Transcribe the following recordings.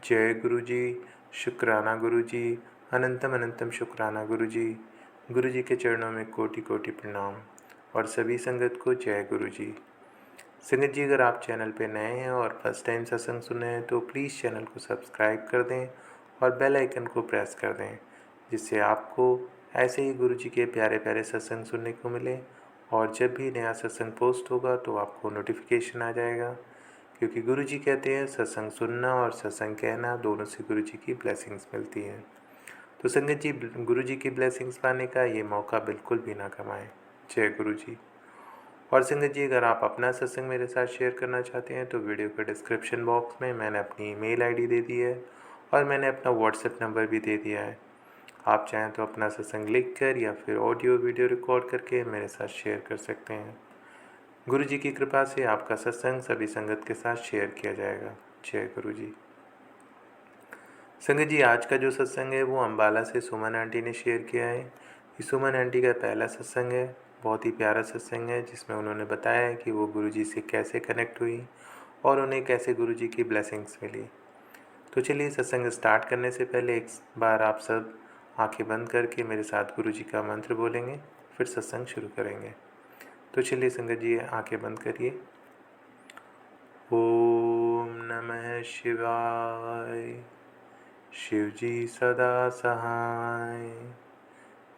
जय गुरु जी, शुक्राना गुरु जी, अनंतम अनंतम शुक्राना गुरु जी। गुरु जी के चरणों में कोटि कोटि प्रणाम और सभी संगत को जय गुरु जी। संगत जी, अगर आप चैनल पे नए हैं और फर्स्ट टाइम सत्संग सुन रहे हैं तो प्लीज़ चैनल को सब्सक्राइब कर दें और बेल आइकन को प्रेस कर दें, जिससे आपको ऐसे ही गुरु जी के प्यारे प्यारे सत्संग सुनने को मिले। और जब भी नया सत्संग पोस्ट होगा तो आपको नोटिफिकेशन आ जाएगा, क्योंकि गुरु जी कहते हैं सत्संग सुनना और सत्संग कहना दोनों से गुरु जी की ब्लेसिंग्स मिलती हैं। तो संगत जी, गुरु जी की ब्लेसिंग्स पाने का ये मौका बिल्कुल भी ना कमाएं। जय गुरु जी। और संगत जी, अगर आप अपना सत्संग मेरे साथ शेयर करना चाहते हैं तो वीडियो के डिस्क्रिप्शन बॉक्स में मैंने अपनी ईमेल आईडी दे दी है और मैंने अपना व्हाट्सएप नंबर भी दे दिया है। आप चाहें तो अपना सत्संग लिख कर या फिर ऑडियो वीडियो रिकॉर्ड करके मेरे साथ शेयर कर सकते हैं। गुरु जी की कृपा से आपका सत्संग सभी संगत के साथ शेयर किया जाएगा। जय गुरु जी। संगत जी, आज का जो सत्संग है वो अम्बाला से सुमन आंटी ने शेयर किया है। ये सुमन आंटी का पहला सत्संग है। बहुत ही प्यारा सत्संग है, जिसमें उन्होंने बताया है कि वो गुरु जी से कैसे कनेक्ट हुई और उन्हें कैसे गुरु जी की ब्लेसिंग्स मिली। तो चलिए, सत्संग स्टार्ट करने से पहले एक बार आप सब आंखें बंद करके मेरे साथ गुरु जी का मंत्र बोलेंगे, फिर सत्संग शुरू करेंगे। तो चलिए संगत जी, आंखें बंद करिए। ओम नमः शिवाय। शिव जी सदा सहाय।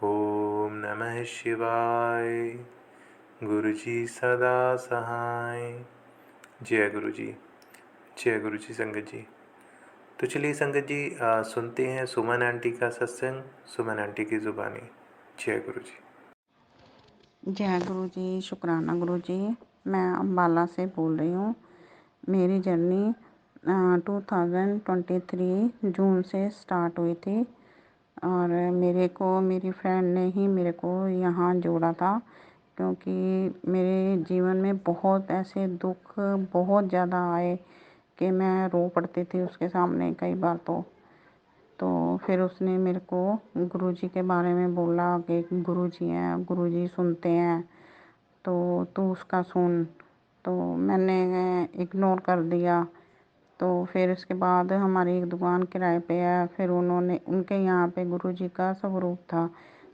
ओम नमः शिवाय। गुरु जी सदा सहाय। जय गुरु जी। जय गुरु जी। संगत जी, तो चलिए संगत जी, सुनते हैं सुमन आंटी का सत्संग, सुमन आंटी की ज़ुबानी। जय गुरु जी। जय गुरु जी, शुक्राना गुरु जी। मैं अम्बाला से बोल रही हूँ। मेरी जर्नी 2023 जून से स्टार्ट हुई थी और मेरी फ्रेंड ने ही मेरे को यहाँ जोड़ा था, क्योंकि मेरे जीवन में बहुत ऐसे दुख बहुत ज़्यादा आए कि मैं रो पड़ती थी उसके सामने कई बार। तो फिर उसने मेरे को गुरुजी के बारे में बोला कि गुरुजी हैं, गुरुजी सुनते हैं, तो तू उसका सुन। तो मैंने इग्नोर कर दिया। तो फिर उसके बाद हमारी एक दुकान किराए पे है, फिर उनके यहाँ पे गुरुजी का स्वरूप था।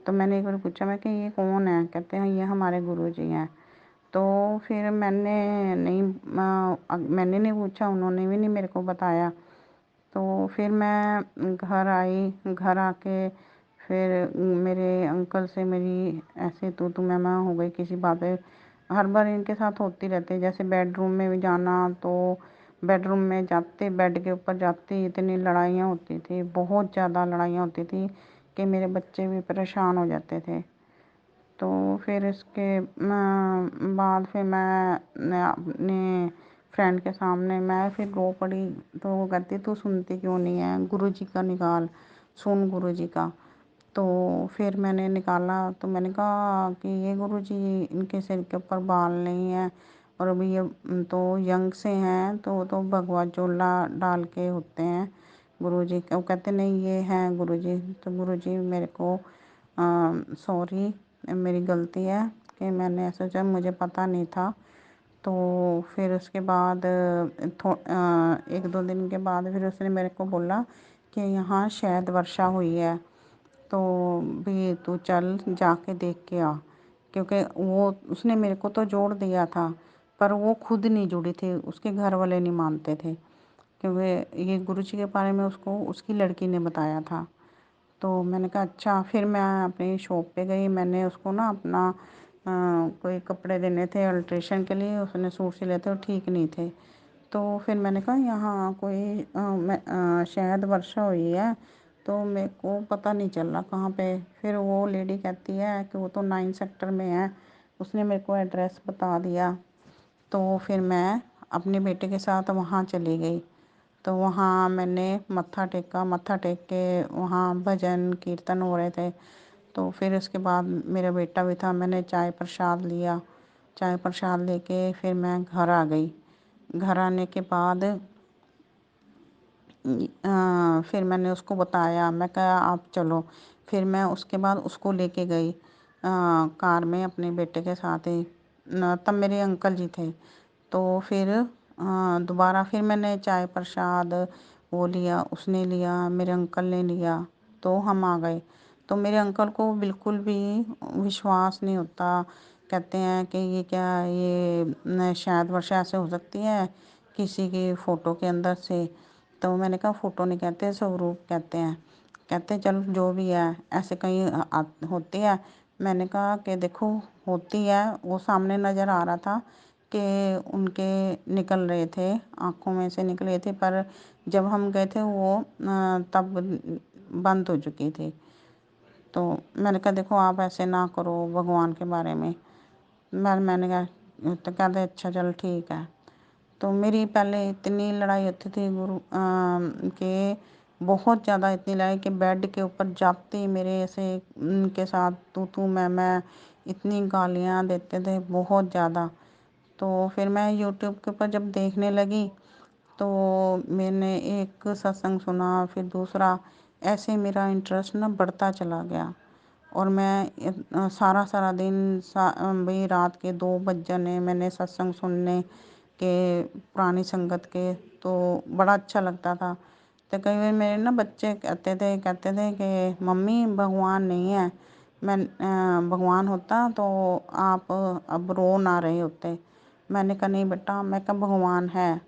तो मैंने एक बार पूछा, मैं कि ये कौन है? कहते हैं ये हमारे गुरुजी हैं। तो फिर मैंने नहीं पूछा, उन्होंने भी नहीं मेरे को बताया। तो फिर मैं घर आई, घर आके फिर मेरे अंकल से मेरी ऐसे तू मैं हो गई किसी बात पे। हर बार इनके साथ होती रहती है, जैसे बेडरूम में भी जाना, तो बेडरूम में जाते बेड के ऊपर जाती इतनी लड़ाइयाँ होती थी, बहुत ज़्यादा लड़ाइयाँ होती थी कि मेरे बच्चे भी परेशान हो जाते थे। तो फिर इसके बाद फिर मैं अपने फ्रेंड के सामने मैं फिर रो पड़ी। तो वो कहती तू सुनती क्यों नहीं है, गुरुजी का निकाल, सुन गुरुजी का। तो फिर मैंने निकाला, तो मैंने कहा कि ये गुरुजी, इनके सिर के ऊपर बाल नहीं है और अभी ये तो यंग से हैं, तो भगवा चोला डाल के होते हैं गुरुजी। वो कहते नहीं ये हैं गुरुजी। तो गुरुजी मेरे को सॉरी, मेरी गलती है कि मैंने ऐसा सोचा, मुझे पता नहीं था। तो फिर उसके बाद 1-2 दिन के बाद फिर उसने मेरे को बोला कि यहाँ शायद वर्षा हुई है, तो भी तू चल जाके देख के आ। क्योंकि वो उसने मेरे को तो जोड़ दिया था, पर वो खुद नहीं जुड़ी थी, उसके घर वाले नहीं मानते थे, क्योंकि ये गुरुजी के बारे में उसको उसकी लड़की ने बताया था। तो मैंने कहा अच्छा। फिर मैं अपनी शॉप पे गई, मैंने उसको ना अपना कोई कपड़े देने थे अल्ट्रेशन के लिए, उसने सूट सिले थे और ठीक नहीं थे। तो फिर मैंने कहा यहाँ कोई शायद वर्षा हुई है, तो मेरे को पता नहीं चल रहा कहाँ पे। फिर वो लेडी कहती है कि वो तो 9 सेक्टर में है, उसने मेरे को एड्रेस बता दिया। तो फिर मैं अपने बेटे के साथ वहाँ चली गई। तो वहाँ मैंने मत्था टेका, मत्था टेक के वहाँ भजन कीर्तन हो रहे थे। तो फिर उसके बाद मेरा बेटा भी था, मैंने चाय प्रसाद लिया। चाय प्रसाद लेके फिर मैं घर आ गई। घर आने के बाद फिर मैंने उसको बताया, मैं कहा आप चलो। फिर मैं उसके बाद उसको लेके गई कार में अपने बेटे के साथ ही। तब मेरे अंकल जी थे। तो फिर दोबारा फिर मैंने चाय प्रसाद वो लिया, उसने लिया, मेरे अंकल ने लिया, तो हम आ गए। तो मेरे अंकल को बिल्कुल भी विश्वास नहीं होता। कहते हैं कि ये क्या, ये शायद वर्षा ऐसे हो सकती है किसी की फ़ोटो के अंदर से। तो मैंने कहा फ़ोटो नहीं कहते, स्वरूप कहते हैं। कहते चल जो भी है, ऐसे कहीं होती है। मैंने कहा कि देखो होती है, वो सामने नज़र आ रहा था कि उनके निकल रहे थे, आँखों में से निकले थे, पर जब हम गए थे वो तब बंद हो चुकी थी। तो मैंने कहा देखो आप ऐसे ना करो भगवान के बारे में। मैंने कहा, तो कहते अच्छा चल ठीक है। तो मेरी पहले इतनी लड़ाई होती थी कि बहुत ज़्यादा इतनी लड़ाई कि बेड के ऊपर जाते ही मेरे ऐसे उनके साथ तू मैं इतनी गालियाँ देते थे, बहुत ज़्यादा। तो फिर मैं यूट्यूब के ऊपर जब देखने लगी तो मैंने एक सत्संग सुना, फिर दूसरा, ऐसे मेरा इंटरेस्ट ना बढ़ता चला गया। और मैं सारा सारा दिन भाई रात के 2 बज जाने मैंने सत्संग सुनने के, पुरानी संगत के, तो बड़ा अच्छा लगता था। तो कई बार मेरे ना बच्चे कहते थे कि मम्मी भगवान नहीं है। भगवान होता तो आप अब रो ना रहे होते। मैंने कहा नहीं बेटा, मैं कहा भगवान है।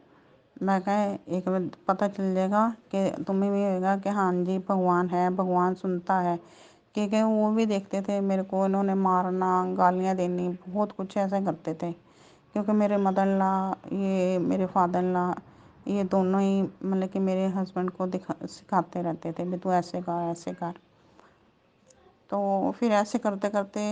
मैं कहा एक बार पता चल जाएगा कि तुम्हें भी होगा कि हाँ जी भगवान है, भगवान सुनता है। क्योंकि वो भी देखते थे मेरे को, इन्होंने मारना, गालियाँ देनी, बहुत कुछ ऐसा करते थे। क्योंकि मेरे मदर इन लॉ, ये मेरे फादर इन लॉ, ये दोनों ही मतलब कि मेरे हस्बैंड को सिखाते रहते थे भी तू ऐसे कर ऐसे कर। तो फिर ऐसे करते करते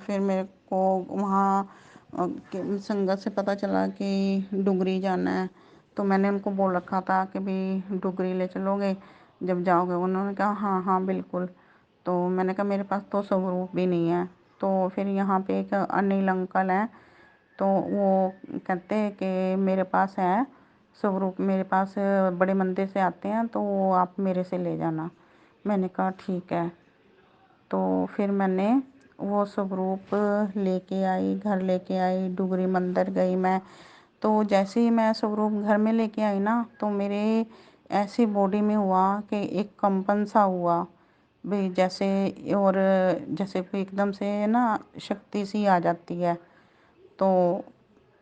फिर मेरे को वहाँ संगत से पता चला कि डुगरी जाना है। तो मैंने उनको बोल रखा था कि भाई डुगरी ले चलोगे जब जाओगे। उन्होंने कहा हाँ हाँ बिल्कुल। तो मैंने कहा मेरे पास तो स्वरूप भी नहीं है। तो फिर यहाँ पे एक अनिल अंकल हैं, तो वो कहते हैं कि मेरे पास है स्वरूप, मेरे पास बड़े मंदिर से आते हैं, तो वो आप मेरे से ले जाना। मैंने कहा ठीक है। तो फिर मैंने वो स्वरूप लेके आई, घर लेके आई, डुगरी मंदिर गई मैं। तो जैसे ही मैं स्वरूप घर में लेके आई ना, तो मेरे ऐसी बॉडी में हुआ कि एक कंपन सा हुआ भाई, जैसे, और जैसे कोई एकदम से ना शक्ति सी आ जाती है। तो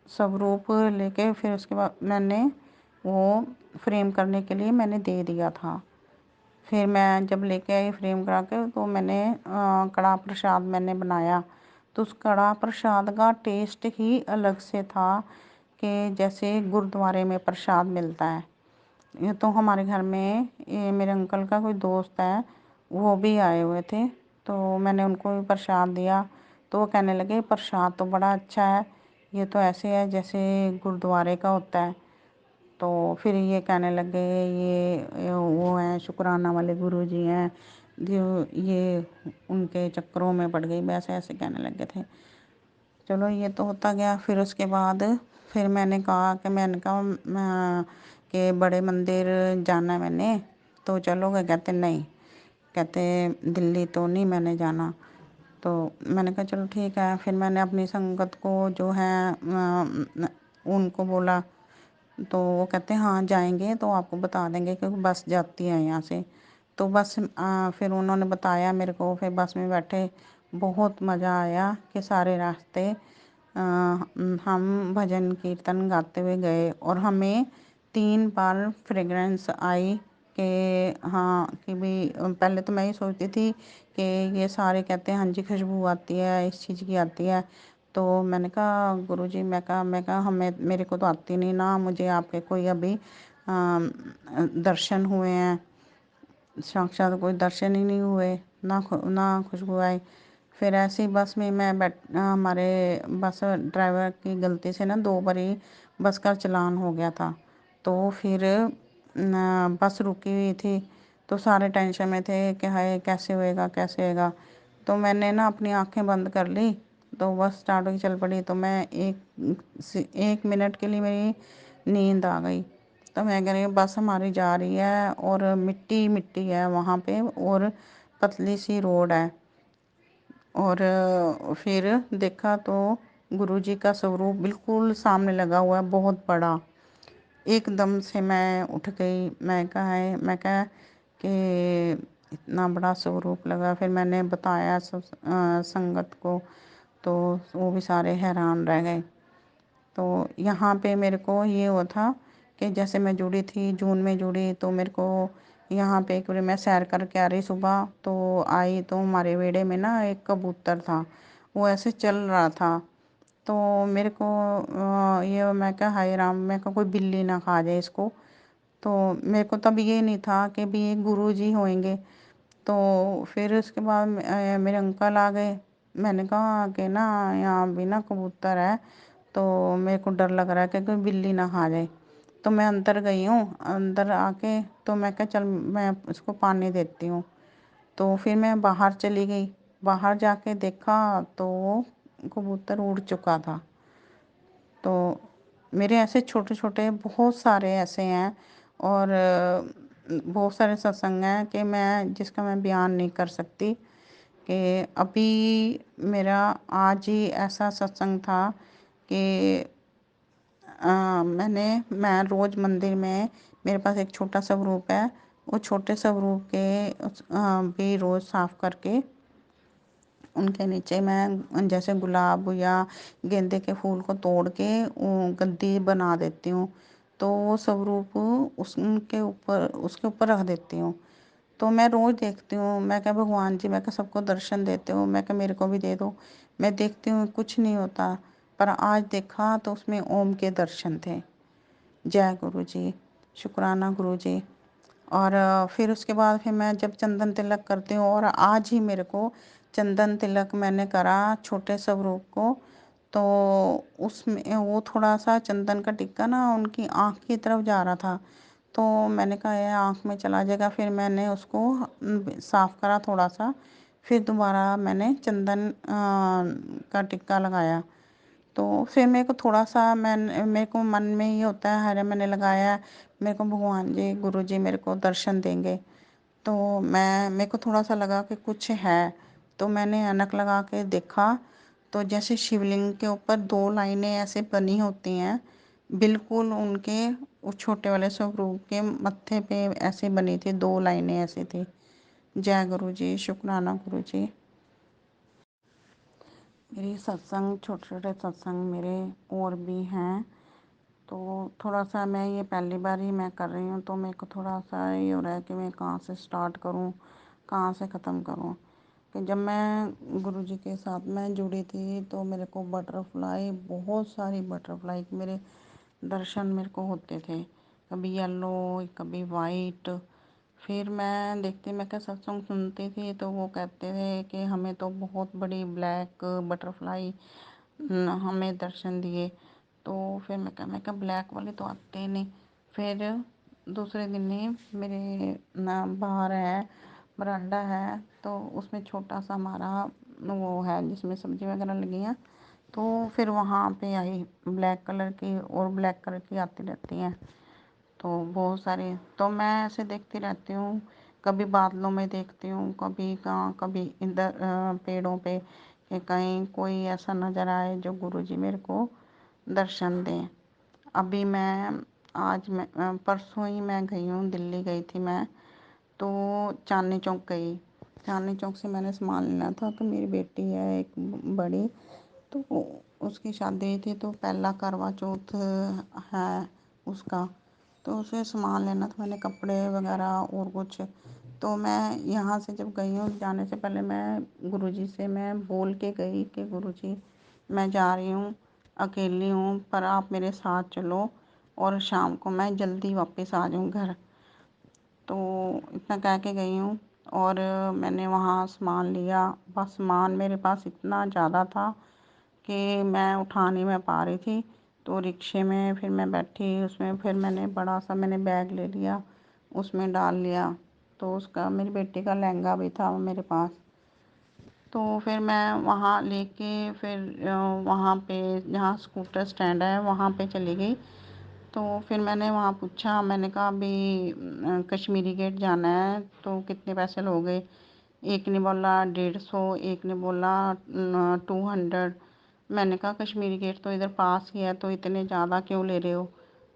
स्वरूप लेके फिर उसके बाद मैंने वो फ्रेम करने के लिए मैंने दे दिया था। फिर मैं जब लेके आई फ्रेम करा के, तो मैंने कड़ा प्रसाद मैंने बनाया। तो उस कड़ा प्रसाद का टेस्ट ही अलग से था कि जैसे गुरुद्वारे में प्रसाद मिलता है। ये तो हमारे घर में ये मेरे अंकल का कोई दोस्त है, वो भी आए हुए थे, तो मैंने उनको भी प्रसाद दिया। तो वो कहने लगे प्रसाद तो बड़ा अच्छा है, ये तो ऐसे है जैसे गुरुद्वारे का होता है। तो फिर ये कहने लगे ये वो हैं शुक्राना वाले गुरुजी हैं, जो ये उनके चक्करों में पड़ गई, वैसे ऐसे कहने लगे थे। चलो ये तो होता गया। फिर उसके बाद फिर मैंने कहा कि बड़े मंदिर जाना है मैंने, तो चलोगे? कहते नहीं, कहते दिल्ली तो नहीं मैंने जाना। तो मैंने कहा चलो ठीक है। फिर मैंने अपनी संगत को जो है उनको बोला, तो वो कहते हैं हाँ जाएंगे तो आपको बता देंगे क्योंकि बस जाती है यहाँ से। तो बस फिर उन्होंने बताया मेरे को, फिर बस में बैठे, बहुत मज़ा आया कि सारे रास्ते हम भजन कीर्तन गाते हुए गए। और हमें 3 बार फ्रेगरेंस आई कि हाँ कि भी पहले तो मैं ही सोचती थी कि ये सारे कहते हैं हाँ जी खुशबू आती है, इस चीज़ की आती है। तो मैंने कहा गुरुजी, मैं कहा हमें, मेरे को तो आती नहीं ना, मुझे आपके कोई अभी दर्शन हुए हैं, साक्षात कोई दर्शन ही नहीं हुए, ना खुशबू आई। फिर ऐसी बस में मैं हमारे बस ड्राइवर की गलती से ना 2 बारी बस का चालान हो गया था। तो फिर बस रुकी हुई थी, तो सारे टेंशन में थे कि हाय कैसे होएगा कैसे होएगा। तो मैंने ना अपनी आंखें बंद कर ली, तो बस स्टार्ट होकर चल पड़ी। तो मैं 1 मिनट के लिए मेरी नींद आ गई। तो मैं कह रही हूँ बस हमारी जा रही है और मिट्टी मिट्टी है वहाँ पे, और पतली सी रोड है। और फिर देखा तो गुरुजी का स्वरूप बिल्कुल सामने लगा हुआ है, बहुत बड़ा। एकदम से मैं उठ गई। मैं कहा कि इतना बड़ा स्वरूप लगा। फिर मैंने बताया सब संगत को, तो वो भी सारे हैरान रह गए। तो यहाँ पे मेरे को ये हुआ था कि जैसे मैं जुड़ी थी, जून में जुड़ी, तो मेरे को यहाँ पे एक बार मैं सैर करके आ रही सुबह, तो आई तो हमारे विहड़े में ना एक कबूतर था, वो ऐसे चल रहा था। तो मेरे को ये मैं क्या, हाय राम, मैं कहा कोई बिल्ली ना खा जाए इसको। तो मेरे को तब ये नहीं था कि भी ये गुरु जी होंगे। तो फिर उसके बाद मेरे अंकल आ गए। मैंने कहा कि ना यहाँ भी ना कबूतर है, तो मेरे को डर लग रहा है कि कोई बिल्ली ना खा जाए। तो मैं अंदर गई हूँ, अंदर आके तो मैं क्या, चल मैं इसको पानी देती हूँ। तो फिर मैं बाहर चली गई। बाहर जाके देखा तो वो कबूतर उड़ चुका था। तो मेरे ऐसे छोटे छोटे बहुत सारे ऐसे हैं, और बहुत सारे सत्संग हैं कि मैं जिसका मैं बयान नहीं कर सकती। कि अभी मेरा आज ही ऐसा सत्संग था कि मैं रोज़ मंदिर में, मेरे पास एक छोटा सा ग्रुप है, वो छोटे सा ग्रुप के भी रोज़ साफ़ करके उनके नीचे मैं जैसे गुलाब या गेंदे के फूल को तोड़ के गद्दी बना देती हूँ। तो वो स्वरूप उसके ऊपर रख देती हूँ। तो मैं रोज़ देखती हूँ, मैं क्या भगवान जी, मैं क्या सबको दर्शन देते हो, मैं क्या मेरे को भी दे दो। मैं देखती हूँ कुछ नहीं होता, पर आज देखा तो उसमें ओम के दर्शन थे। जय गुरु जी, शुक्राना गुरु जी। और फिर उसके बाद फिर मैं जब चंदन तिलक करती हूँ, और आज ही मेरे को चंदन तिलक मैंने करा छोटे स्वरूप को, तो उसमें वो थोड़ा सा चंदन का टिक्का ना उनकी आँख की तरफ जा रहा था। तो मैंने कहा ये आँख में चला जाएगा, फिर मैंने उसको साफ़ करा थोड़ा सा। फिर दोबारा मैंने चंदन का टिक्का लगाया। तो फिर मेरे को थोड़ा सा मेरे को मन में ये होता है, अरे मैंने लगाया, मेरे को भगवान जी गुरु जी मेरे को दर्शन देंगे। तो मेरे को थोड़ा सा लगा कि कुछ है। तो मैंने ऐनक लगा के देखा, तो जैसे शिवलिंग के ऊपर दो लाइनें ऐसे बनी होती हैं, बिल्कुल उनके उस छोटे वाले स्वरूप के मत्थे पे ऐसे बनी थी, दो लाइनें ऐसी थी। जय गुरु जी, शुक्राना गुरु जी। मेरी सत्संग, छोटे छोटे सत्संग मेरे और भी हैं। तो थोड़ा सा मैं ये पहली बार ही मैं कर रही हूँ, तो मेरे को थोड़ा सा ये हो रहा है कि मैं कहाँ से स्टार्ट करूँ, कहाँ से ख़त्म करूँ। कि जब मैं गुरुजी के साथ मैं जुड़ी थी, तो मेरे को बटरफ्लाई, बहुत सारी बटरफ्लाई के मेरे दर्शन मेरे को होते थे। कभी येलो, कभी वाइट। फिर मैं देखती, मैं क्या सत्संग सुनती थी, तो वो कहते थे कि हमें तो बहुत बड़ी ब्लैक बटरफ्लाई हमें दर्शन दिए। तो फिर मैं कहा ब्लैक वाले तो आते ही नहीं। फिर दूसरे दिन ही मेरे ना बाहर है, बरांडा है, तो उसमें छोटा सा हमारा वो है जिसमें सब्जी वगैरह लगी हैं। तो फिर वहाँ पे आई ब्लैक कलर की, और ब्लैक कलर की आती रहती हैं, तो बहुत सारी। तो मैं ऐसे देखती रहती हूँ, कभी बादलों में देखती हूँ, कभी कहाँ, कभी इधर पेड़ों पे, कि कहीं कोई ऐसा नज़र आए जो गुरुजी मेरे को दर्शन दें। अभी मैं परसों ही मैं गई हूँ, दिल्ली गई थी मैं। तो चांदनी चौक गई। चांदनी चौक से मैंने सामान लेना था, तो मेरी बेटी है एक बड़ी, तो उसकी शादी थी, तो पहला करवा चौथ है उसका। तो उसे सामान लेना था, मैंने कपड़े वगैरह और कुछ। तो मैं यहाँ से जब गई हूँ, जाने से पहले मैं गुरुजी से मैं बोल के गई कि गुरुजी मैं जा रही हूँ, अकेली हूँ, पर आप मेरे साथ चलो, और शाम को मैं जल्दी वापस आ जाऊँ घर। तो इतना कह के गई हूँ। और मैंने वहाँ सामान लिया, बस सामान मेरे पास इतना ज़्यादा था कि मैं उठा नहीं मैं पा रही थी। तो रिक्शे में फिर मैं बैठी, उसमें फिर मैंने बड़ा सा मैंने बैग ले लिया, उसमें डाल लिया। तो उसका, मेरी बेटी का लहंगा भी था मेरे पास। तो फिर मैं वहाँ लेके फिर वहाँ पे जहाँ स्कूटर स्टैंड है वहाँ पे चली गई। तो फिर मैंने वहाँ पूछा, मैंने कहा अभी कश्मीरी गेट जाना है, तो कितने पैसे लोगे। एक ने बोला 150, एक ने बोला 200। मैंने कहा कश्मीरी गेट तो इधर पास ही है, तो इतने ज़्यादा क्यों ले रहे हो।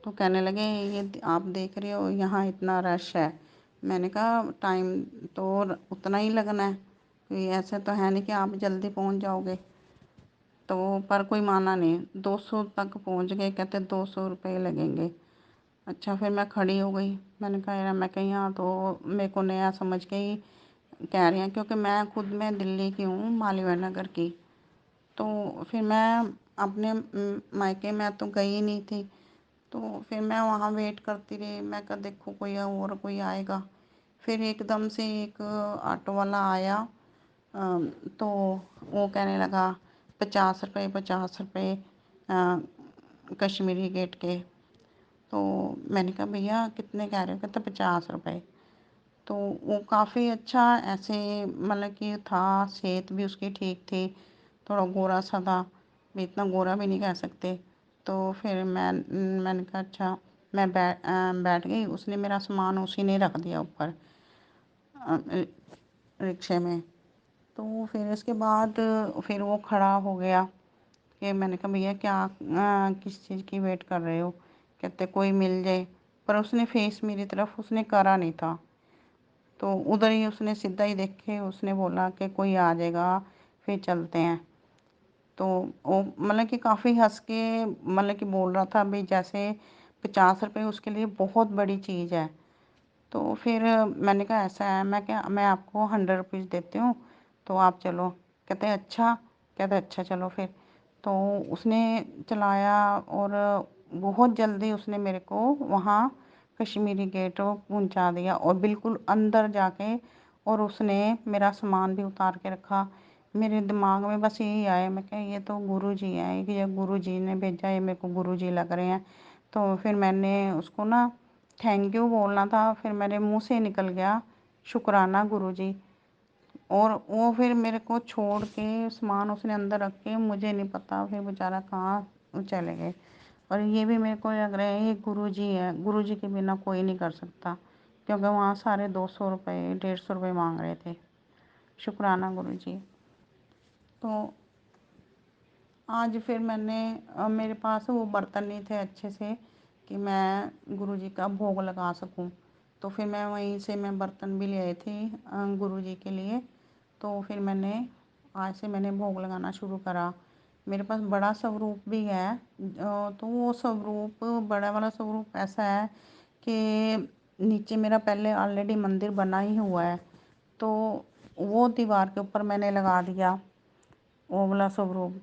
तो कहने लगे ये आप देख रहे हो यहाँ इतना रश है। मैंने कहा टाइम तो उतना ही लगना है, कोई ऐसे तो है नहीं कि आप जल्दी पहुँच जाओगे। तो पर कोई माना नहीं, 200 तक पहुँच गए, कहते 200 रुपये लगेंगे। अच्छा फिर मैं खड़ी हो गई, मैंने कहा यार, मैं कहीं यहाँ तो मेरे को नया समझ के ही कह रही हैं, क्योंकि मैं दिल्ली की हूँ, मालवीय नगर की। तो फिर मैं अपने मायके में तो गई नहीं थी, तो फिर मैं वहाँ वेट करती रही। मैं कहा देखो कोई आएगा। फिर एकदम से एक ऑटो वाला आया, तो वो कहने लगा 50 रुपये 50 रुपये कश्मीरी गेट के। तो मैंने कहा भैया कितने कह रहे हो? कहते 50 रुपये। तो वो काफ़ी अच्छा ऐसे मतलब कि था, सेहत भी उसकी ठीक थी, थोड़ा गोरा सा था, भी इतना गोरा भी नहीं कह सकते। तो फिर मैंने कहा अच्छा, मैं बैठ गई। उसने मेरा सामान उसी ने रख दिया ऊपर रिक्शे में। तो फिर इसके बाद फिर वो खड़ा हो गया कि मैंने कहा भैया क्या किस चीज़ की वेट कर रहे हो? कहते कोई मिल जाए। पर उसने फेस मेरी तरफ उसने करा नहीं था, तो उधर ही उसने सीधा ही देखे, उसने बोला कि कोई आ जाएगा फिर चलते हैं। तो वो मतलब कि काफ़ी हंस के मतलब कि बोल रहा था भाई, जैसे 50 रुपये उसके लिए बहुत बड़ी चीज़ है। तो फिर मैंने कहा ऐसा है, मैं आपको 100 रुपीज़ देती हूँ, तो आप चलो। कहते अच्छा, कहते अच्छा चलो फिर। तो उसने चलाया और बहुत जल्दी उसने मेरे को वहाँ कश्मीरी गेट पहुँचा दिया, और बिल्कुल अंदर जाके और उसने मेरा सामान भी उतार के रखा। मेरे दिमाग में बस यही आया, मैं क्या ये तो गुरुजी हैं, ये गुरुजी ने भेजा, ये मेरे को गुरुजी लग रहे हैं। तो फिर मैंने उसको ना थैंक यू बोलना था, फिर मेरे मुंह से निकल गया शुक्राना गुरुजी। और वो फिर मेरे को छोड़ के सामान उसने अंदर रख के, मुझे नहीं पता फिर बेचारा कहाँ चले गए। और ये भी मेरे को लग रहा है ये गुरुजी है, गुरुजी के बिना कोई नहीं कर सकता, क्योंकि वहाँ सारे 200 रुपये 150 रुपये मांग रहे थे। शुक्राना गुरुजी। तो आज फिर मेरे पास वो बर्तन नहीं थे अच्छे से कि मैं गुरुजी का भोग लगा सकूं। तो फिर मैं वहीं से मैं बर्तन भी ले आई थी गुरुजी के लिए। तो फिर आज से मैंने भोग लगाना शुरू करा। मेरे पास बड़ा स्वरूप भी है, तो वो स्वरूप, बड़ा वाला स्वरूप ऐसा है कि नीचे मेरा पहले ऑलरेडी मंदिर बना ही हुआ है, तो वो दीवार के ऊपर मैंने लगा दिया वो वाला स्वरूप।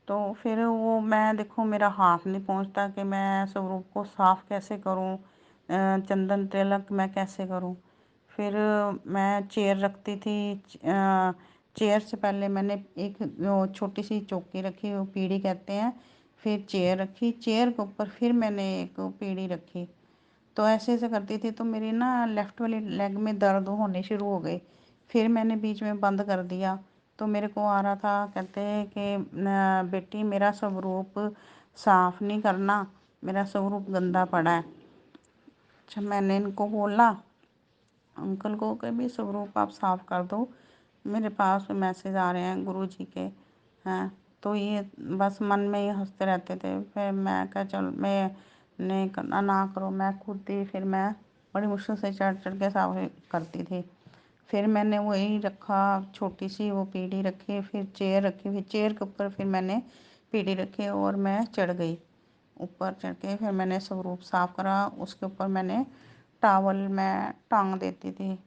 तो फिर वो मैं देखो मेरा हाथ नहीं पहुंचता कि मैं स्वरूप को साफ़ कैसे करूं, चंदन तिलक मैं कैसे करूं। फिर मैं चेयर रखती थी, चेयर से पहले मैंने एक वो छोटी सी चौकी रखी, वो पीढ़ी कहते हैं। फिर चेयर रखी, चेयर के ऊपर फिर मैंने एक पीढ़ी रखी। तो ऐसे ऐसे करती थी, तो मेरी ना लेफ़्ट वाली लेग में दर्द होने शुरू हो गई। फिर मैंने बीच में बंद कर दिया। तो मेरे को आ रहा था, कहते हैं कि बेटी मेरा स्वरूप साफ़ नहीं करना, मेरा स्वरूप गंदा पड़ा है। अच्छा मैंने इनको बोला अंकल को कि भी स्वरूप आप साफ़ कर दो, मेरे पास मैसेज आ रहे हैं गुरुजी के हैं। तो ये बस मन में ही हंसते रहते थे। फिर मैं कहा चल मैं करना ना करो, मैं खुद ही फिर मैं बड़ी मुश्किल से चढ़ चढ़ के साफ करती थी। फिर मैंने वही रखा, छोटी सी वो पीढ़ी रखी, फिर चेयर रखी, फिर चेयर के ऊपर फिर मैंने पीढ़ी रखी और मैं चढ़ गई। ऊपर चढ़ के फिर मैंने स्वरूप साफ़ करा। उसके ऊपर मैंने टावल मैं टांग देती थी।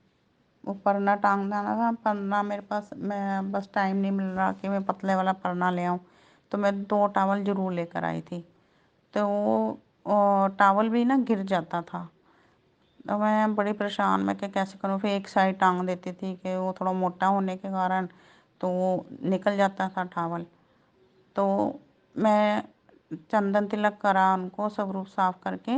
वो परना टांगना था, परना मेरे पास, मैं बस टाइम नहीं मिल रहा कि मैं पतले वाला परना ले आऊँ, तो मैं 2 टावल ज़रूर लेकर आई थी। तो वो टावल भी ना गिर जाता था, तो मैं बड़ी परेशान, मैं क्या कैसे करूँ। फिर एक साइड टांग देती थी कि वो थोड़ा मोटा होने के कारण तो वो निकल जाता था टावल। तो मैं चंदन तिलक करा, उनको स्वरूप साफ़ करके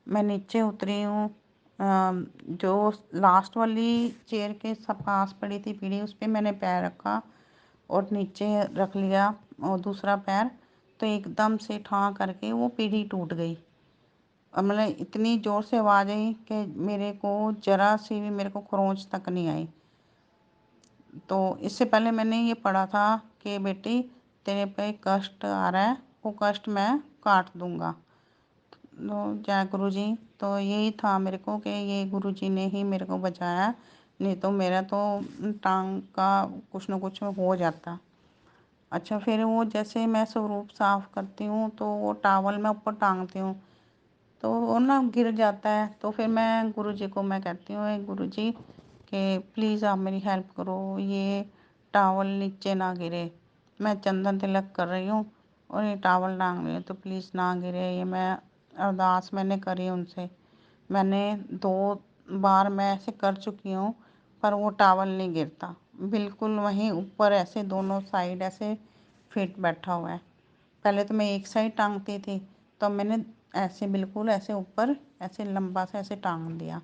मैं नीचे उतरी हूँ। जो लास्ट वाली चेयर के पास पड़ी थी पीढ़ी, उस पर मैंने पैर रखा और नीचे रख लिया और दूसरा पैर, तो एकदम से ठां करके वो पीढ़ी टूट गई। मतलब इतनी ज़ोर से आवाज़ आई कि मेरे को ज़रा सी भी मेरे को खरोंच तक नहीं आई। तो इससे पहले मैंने ये पढ़ा था कि बेटी तेरे पे कष्ट आ रहा है, वो कष्ट मैं काट दूंगा। तो जय गुरु जी। तो यही था मेरे को कि ये गुरु जी ने ही मेरे को बचाया, नहीं तो मेरा तो टांग का कुछ ना कुछ हो जाता। अच्छा, फिर वो जैसे मैं स्वरूप साफ करती हूँ तो वो टावल मैं ऊपर टांगती हूँ तो वो ना गिर जाता है। तो फिर मैं गुरु जी को मैं कहती हूँ, गुरु जी कि प्लीज़ आप मेरी हेल्प करो, ये टावल नीचे ना गिरे। मैं चंदन तिलक कर रही हूँ और ये टावल टांग रही हूँ, तो प्लीज़ ना गिरे। ये मैं अरदास मैंने करी उनसे। मैंने 2 बार मैं ऐसे कर चुकी हूँ, पर वो टावल नहीं गिरता। बिल्कुल वहीं ऊपर ऐसे दोनों साइड ऐसे फिट बैठा हुआ है। पहले तो मैं एक साइड टांगती थी, तो मैंने ऐसे बिल्कुल ऐसे ऊपर ऐसे लंबा सा ऐसे टांग दिया,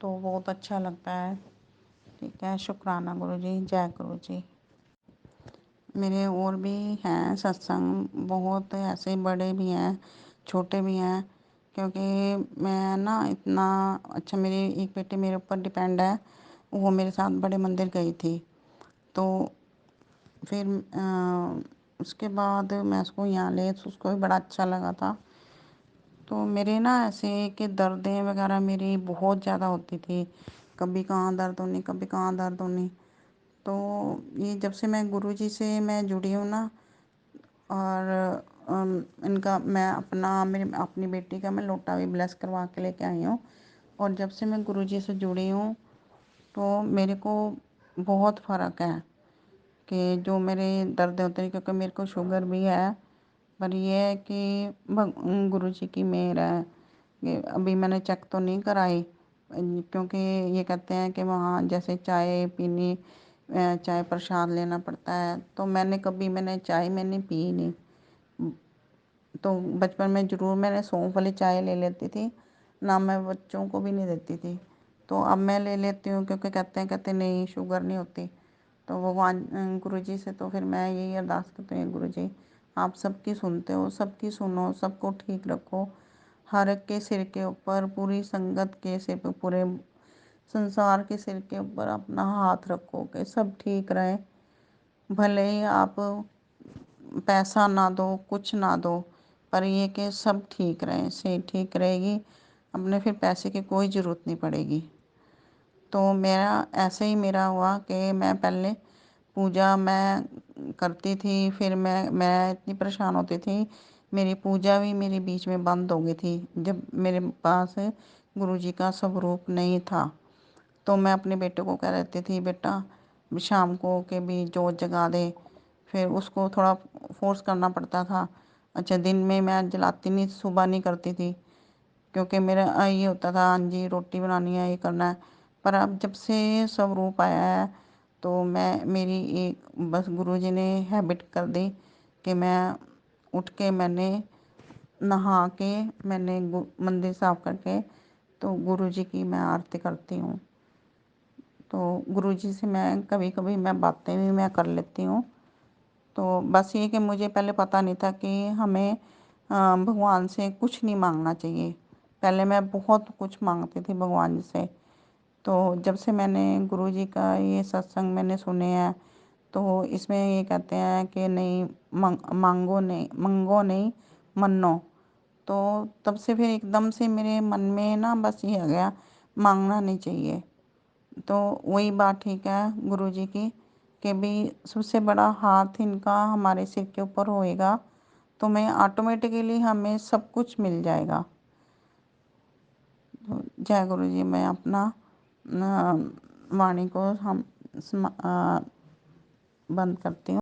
तो बहुत अच्छा लगता है। ठीक है, शुक्राना गुरु जी, जय गुरु जी। मेरे और भी हैं सत्संग, बहुत ऐसे बड़े भी हैं, छोटे भी हैं, क्योंकि मैं ना इतना अच्छा, मेरी एक बेटी मेरे ऊपर डिपेंड है, वो मेरे साथ बड़े मंदिर गई थी। तो फिर उसके बाद मैं उसको यहाँ ले, तो उसको भी बड़ा अच्छा लगा था। तो मेरे ना ऐसे कि दर्दें वगैरह मेरी बहुत ज़्यादा होती थी, कभी कहाँ दर्द होनी, कभी कहाँ दर्द होनी। तो ये जब से मैं गुरुजी से मैं जुड़ी हूँ ना, और इनका मैं मेरी अपनी बेटी का मैं लोटा भी ब्लेस करवा के लेके आई हूँ। और जब से मैं गुरुजी से जुड़ी हूँ तो मेरे को बहुत फ़र्क है कि जो मेरे दर्द होते हैं, क्योंकि मेरे को शुगर भी है। पर ये है कि गुरु जी की मेहर है कि अभी मैंने चेक तो नहीं कराई, क्योंकि ये कहते हैं कि वहाँ जैसे चाय पीनी, चाय प्रसाद लेना पड़ता है। तो मैंने चाय मैंने पी नहीं। तो बचपन में ज़रूर मैंने सौंफ वाली चाय ले लेती थी, ना मैं बच्चों को भी नहीं देती थी। तो अब मैं ले लेती हूँ, क्योंकि कहते नहीं शुगर नहीं होती। तो भगवान गुरु जी से तो फिर मैं यही अरदास करती हूँ, गुरु जी आप सबकी सुनते हो, सबकी सुनो, सबको ठीक रखो। हर एक के सिर के ऊपर, पूरी संगत के सिर पे, पूरे संसार के सिर के ऊपर अपना हाथ रखो कि सब ठीक रहे। भले ही आप पैसा ना दो, कुछ ना दो, पर ये कि सब ठीक रहे, से ठीक रहेगी, अपने फिर पैसे की कोई ज़रूरत नहीं पड़ेगी। तो मेरा ऐसे ही मेरा हुआ कि मैं पहले पूजा मैं करती थी, फिर मैं इतनी परेशान होती थी, मेरी पूजा भी मेरी बीच में बंद हो गई थी जब मेरे पास गुरुजी का स्वरूप नहीं था। तो मैं अपने बेटे को कह देती थी, बेटा शाम को के भी जोत जगा दे। फिर उसको थोड़ा फोर्स करना पड़ता था। अच्छा, दिन में मैं जलाती नहीं, सुबह नहीं करती थी, क्योंकि मेरा ये होता था, हाँ जी रोटी बनानी है, ये करना है। पर अब जब से स्वरूप आया है तो मैं मेरी एक बस गुरुजी ने हैबिट कर दी कि मैं उठ के मैंने नहा के मैंने मंदिर साफ करके तो गुरुजी की मैं आरती करती हूँ। तो गुरुजी से मैं कभी कभी मैं बातें भी मैं कर लेती हूँ। तो बस ये कि मुझे पहले पता नहीं था कि हमें भगवान से कुछ नहीं मांगना चाहिए। पहले मैं बहुत कुछ मांगती थी भगवान से। तो जब से मैंने गुरुजी का ये सत्संग मैंने सुने हैं, तो इसमें ये कहते हैं कि नहीं, मंगो नहीं मन्नो। तो तब से फिर एकदम से मेरे मन में ना बस ये आ गया, मांगना नहीं चाहिए। तो वही बात ठीक है गुरुजी की कि भी सबसे बड़ा हाथ इनका हमारे सिर के ऊपर होएगा तो मैं ऑटोमेटिकली हमें सब कुछ मिल जाएगा। तो जय गुरु जी। मैं अपना वाणी को बंद करती हूँ।